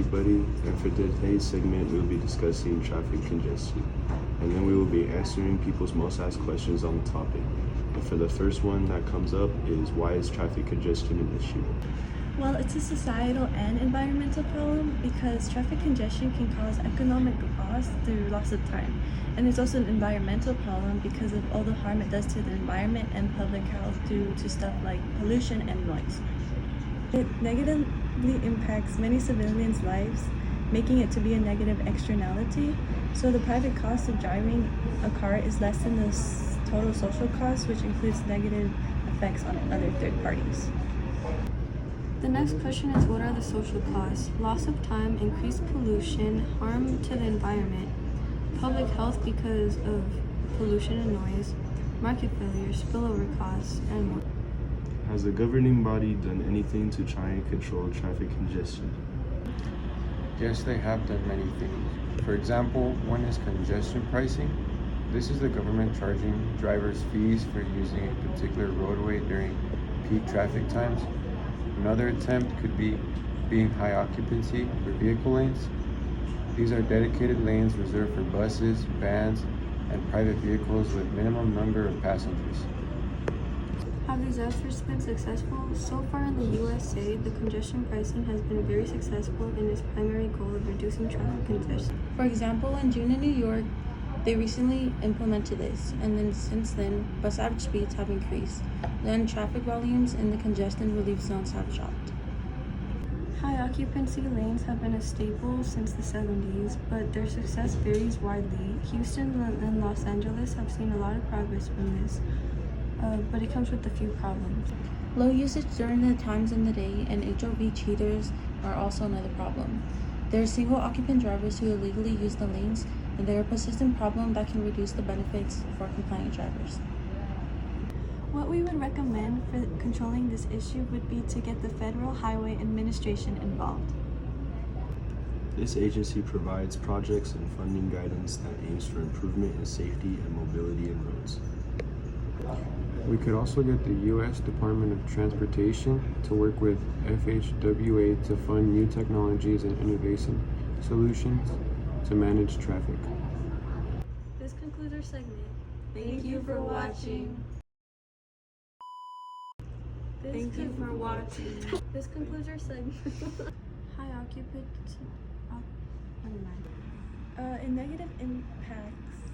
everybody, and for today's segment we'll be discussing traffic congestion, and then we will be answering people's most asked questions on the topic. And for the first one that comes up is, why is traffic congestion an issue? Well, it's a societal and environmental problem because traffic congestion can cause economic loss through loss of time. And it's also an environmental problem because of all the harm it does to the environment and public health due to stuff like pollution and noise. It negatively impacts many civilians' lives, making it to be a negative externality. So the private cost of driving a car is less than the total social cost, which includes negative effects on other third parties. The next question is, what are the social costs? Loss of time, increased pollution, harm to the environment, public health because of pollution and noise, market failure, spillover costs, and more. Has the governing body done anything to try and control traffic congestion? Yes, they have done many things. For example, one is congestion pricing. This is the government charging drivers fees for using a particular roadway during peak traffic times. Another attempt could be being high occupancy for vehicle lanes. These are dedicated lanes reserved for buses, vans, and private vehicles with minimum number of passengers. Have these efforts been successful? So far in the USA, the congestion pricing has been very successful in its primary goal of reducing traffic congestion. For example, in June in New York, they recently implemented this, and then since then, bus average speeds have increased. Then traffic volumes in the congestion relief zones have dropped. High occupancy lanes have been a staple since the 70s, but their success varies widely. Houston and Los Angeles have seen a lot of progress from this, but it comes with a few problems. Low usage during the times in the day and HOV cheaters are also another problem. There are single occupant drivers who illegally use the lanes, and they are a persistent problem that can reduce the benefits for compliant drivers. What we would recommend for controlling this issue would be to get the Federal Highway Administration involved. This agency provides projects and funding guidance that aims for improvement in safety and mobility in roads. We could also get the U.S. Department of Transportation to work with FHWA to fund new technologies and innovation solutions to manage traffic. This concludes our segment. Thank you for watching. Thank you for watching. This concludes our segment. High occupancy. Never mind. In negative impacts